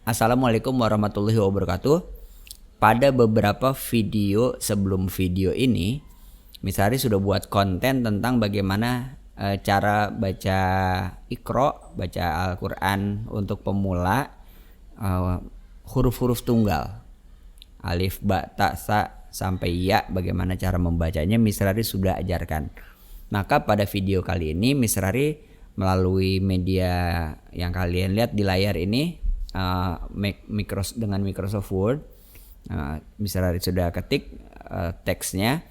Assalamualaikum warahmatullahi wabarakatuh. Pada beberapa video sebelum video ini, Misari sudah buat konten tentang bagaimana cara baca Iqra, baca Al-Quran untuk pemula, huruf-huruf tunggal, alif, ba, ta, sa, sampai ya, bagaimana cara membacanya Misrari sudah ajarkan. Maka pada video kali ini Misrari melalui media yang kalian lihat di layar ini, dengan Microsoft Word, Misrari sudah ketik teksnya.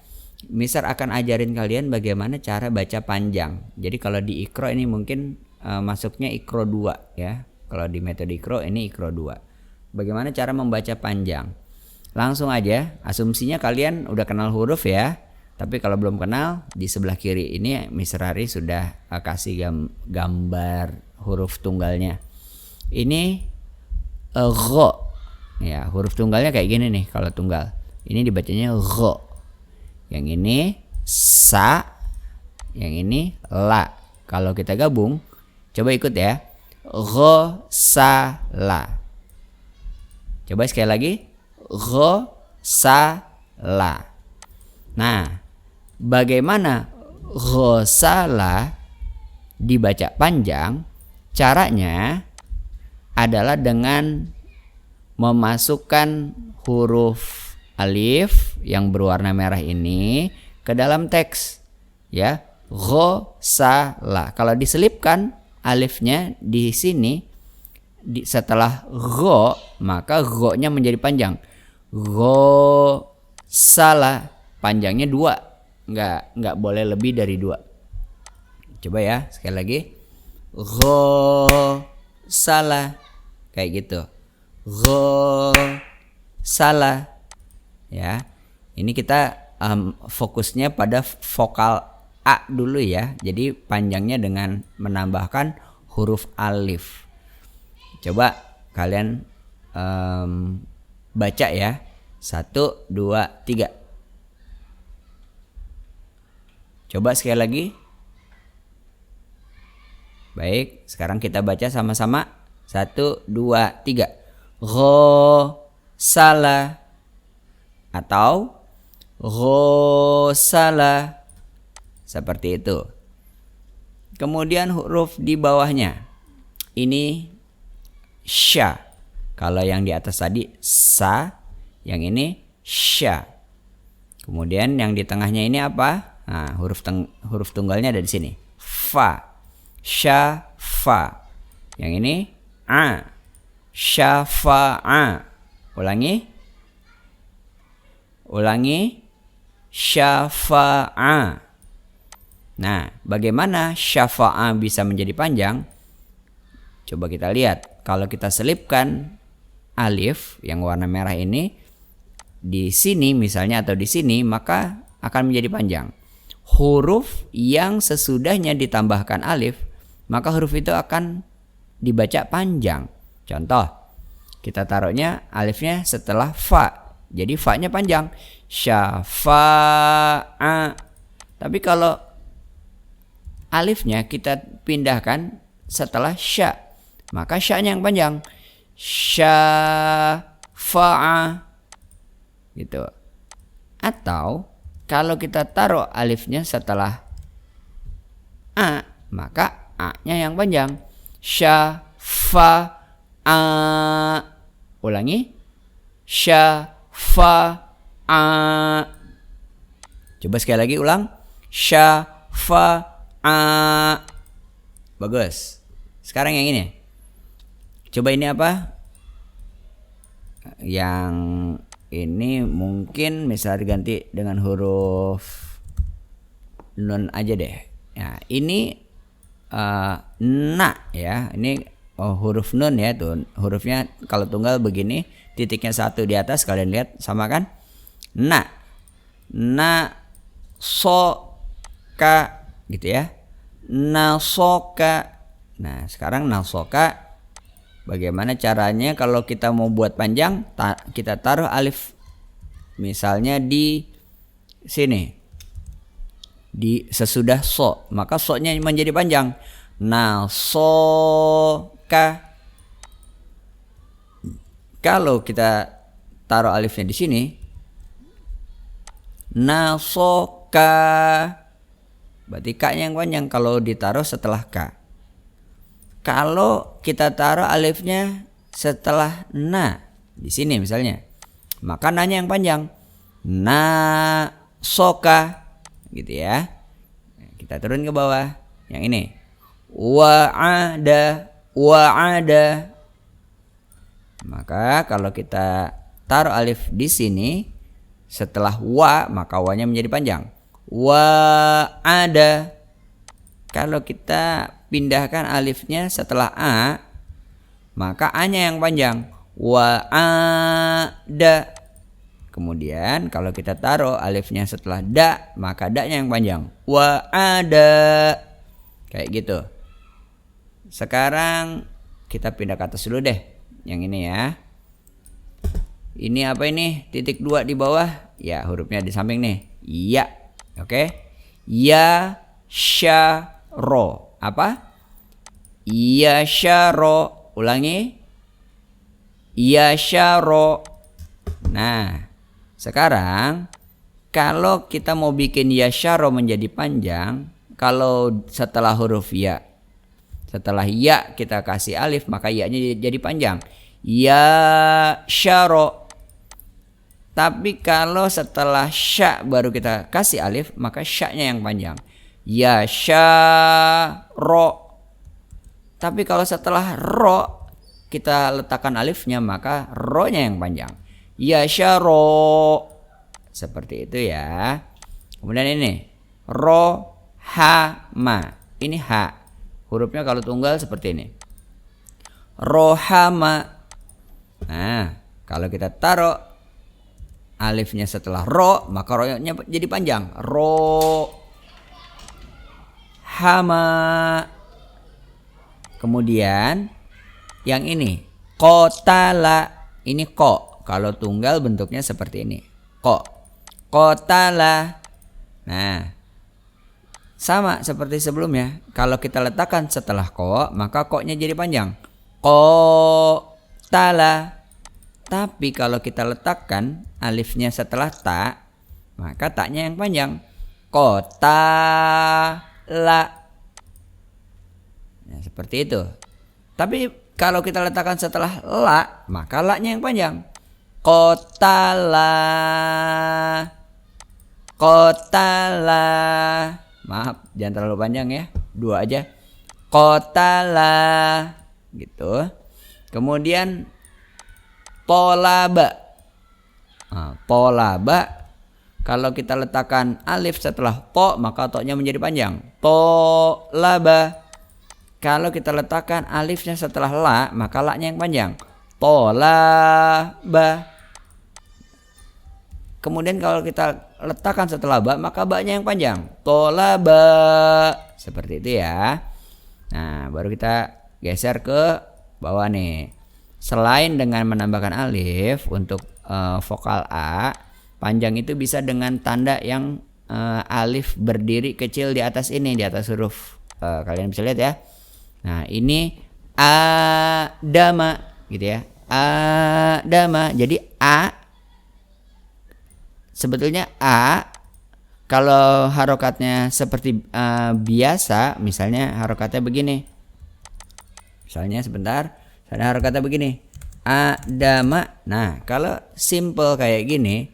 Misar akan ajarin kalian bagaimana cara baca panjang. Jadi kalau di Iqra ini mungkin masuknya Iqra 2 ya. Kalau di metode Iqra ini Iqra 2. Bagaimana cara membaca panjang? Langsung aja, asumsinya kalian udah kenal huruf ya. Tapi kalau belum kenal, di sebelah kiri ini Misrari sudah kasih gambar huruf tunggalnya. Ini gho. Ya, huruf tunggalnya kayak gini nih kalau tunggal. Ini dibacanya gho. Yang ini sa, yang ini la. Kalau kita gabung, coba ikut ya. Gho sa la. Coba sekali lagi. Gho sa la. Nah, bagaimana gho sa la dibaca panjang? Caranya adalah dengan memasukkan huruf alif yang berwarna merah ini ke dalam teks ya. Gho sa la. Kalau diselipkan alifnya di sini setelah gho, maka gho-nya menjadi panjang. Gho sa la, panjangnya 2. Enggak boleh lebih dari 2. Coba ya, sekali lagi. Gho sa la. Kayak gitu. Gho salah ya. Ini kita fokusnya pada vokal A dulu ya. Jadi panjangnya dengan menambahkan huruf alif. Coba kalian baca ya. 1, 2, 3. Coba sekali lagi. Baik, sekarang kita baca sama-sama. 1, 2, 3. Gho salah atau gho salah, seperti itu. Kemudian huruf di bawahnya ini sya. Kalau yang di atas tadi sa, yang ini sya. Kemudian yang di tengahnya ini apa? Nah, huruf tunggalnya ada di sini. Fa, sya, fa. Yang ini a, syafa'a. Ulangi. Syafa'a. Nah, bagaimana syafa'a bisa menjadi panjang? Coba kita lihat. Kalau kita selipkan alif yang warna merah ini di sini misalnya atau di sini, maka akan menjadi panjang. Huruf yang sesudahnya ditambahkan alif, maka huruf itu akan dibaca panjang. Contoh, kita taruhnya alifnya setelah fa, jadi fa-nya panjang. Syafa'a. Tapi kalau alifnya kita pindahkan setelah sya, maka sya-nya yang panjang. Syafa'a. Gitu. Atau kalau kita taruh alifnya setelah a, maka a-nya yang panjang. Syafa'a. Ulangi. Syafa'a. Coba sekali lagi ulang. Syafa'a. Bagus. Sekarang yang ini. Coba ini apa? Yang ini mungkin misalnya diganti dengan huruf nun aja deh. Nah, ini na ya. Ini huruf nun ya tuh. Hurufnya kalau tunggal begini, titiknya 1 di atas, kalian lihat sama kan? Na. Na so ka gitu ya. Nasoka. Nah, sekarang nasoka. Bagaimana caranya kalau kita mau buat panjang? Kita taruh alif misalnya di sini, di sesudah so, maka so-nya menjadi panjang. Nasoka. Kalau kita taruh alifnya di sini, nasoka, berarti ka-nya yang panjang kalau ditaruh setelah ka. Kalau kita taruh alifnya setelah na di sini misalnya, maka na-nya yang panjang. Nasoka, gitu ya. Kita turun ke bawah. Yang ini. Wa'ada. Maka kalau kita taruh alif di sini setelah wa, maka wa-nya menjadi panjang. Wa'ada. Kalau kita pindahkan alifnya setelah a, maka a-nya yang panjang. Wa'ada. Kemudian kalau kita taruh alifnya setelah da, maka da-nya yang panjang. Wa'ada. Kayak gitu. Sekarang kita pindah ke atas dulu deh. Yang ini ya. Ini apa ini? Titik 2 di bawah. Ya, hurufnya di samping nih. Ya. Oke. Ya, sya, ro. Apa? Ya, sya, ro. Ulangi. Ya, sya, ro. Nah, sekarang kalau kita mau bikin ya, sya, ro menjadi panjang, kalau setelah huruf ya, setelah ya kita kasih alif, maka ya-nya jadi panjang. Ya, sya, ro. Tapi kalau setelah sya baru kita kasih alif, maka sya-nya yang panjang. Ya, sya, ro. Tapi kalau setelah ro kita letakkan alifnya, maka ro-nya yang panjang. Ya, sya, ro. Seperti itu ya. Kemudian ini ro, ha, ma. Ini ha. Hurufnya kalau tunggal seperti ini. Rohama. Nah, kalau kita taruh alifnya setelah ro, maka ro-nya jadi panjang. Ro, hama. Kemudian yang ini kotala. Ini ko. Kalau tunggal bentuknya seperti ini. Ko. Kotala. Nah, sama seperti sebelumnya. Kalau kita letakkan setelah ko, maka ko-nya jadi panjang. Kotala. Tapi kalau kita letakkan alifnya setelah ta, maka ta-nya yang panjang. Kotala. Nah, seperti itu. Tapi kalau kita letakkan setelah la, maka la-nya yang panjang. Kotala. Kotala. Maaf, jangan terlalu panjang ya. 2 aja. Kotala. Gitu. Kemudian polaba. Nah, polaba. Kalau kita letakkan alif setelah po, maka to-nya menjadi panjang. Polaba. Kalau kita letakkan alifnya setelah la, maka la-nya yang panjang. Polaba. Kemudian kalau kita letakkan setelah ba, maka ba-nya yang panjang. Tolaba. Seperti itu ya. Nah, baru kita geser ke bawah nih. Selain dengan menambahkan alif untuk vokal A, panjang itu bisa dengan tanda yang alif berdiri kecil di atas ini, di atas huruf. Kalian bisa lihat ya. Nah, ini adama gitu ya. Adama. Jadi A sebetulnya A kalau harokatnya seperti biasa, misalnya harokatnya begini. Misalnya sebentar, saya harokatnya begini. Adama. Nah, kalau simple kayak gini,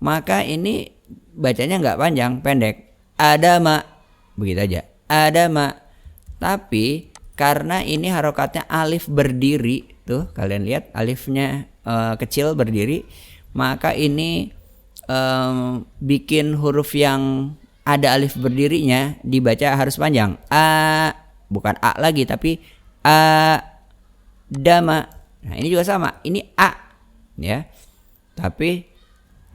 maka ini bacanya nggak panjang, pendek. Adama. Begitu aja. Adama. Tapi karena ini harokatnya alif berdiri, tuh kalian lihat alifnya kecil berdiri, maka ini bikin huruf yang ada alif berdirinya dibaca harus panjang. A, bukan A lagi tapi A, dama. Nah, ini juga sama. Ini A ya. Tapi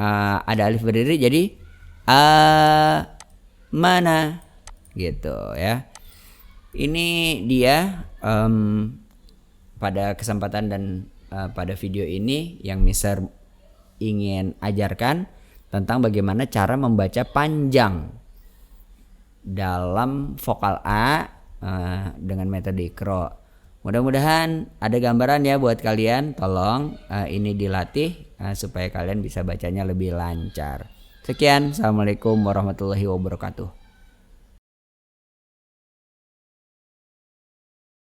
ada alif berdiri jadi A, mana gitu ya. Ini dia pada kesempatan dan pada video ini yang Mister ingin ajarkan tentang bagaimana cara membaca panjang dalam vokal A dengan metode Iqra. Mudah-mudahan ada gambaran ya buat kalian. Tolong ini dilatih supaya kalian bisa bacanya lebih lancar. Sekian, assalamualaikum warahmatullahi wabarakatuh.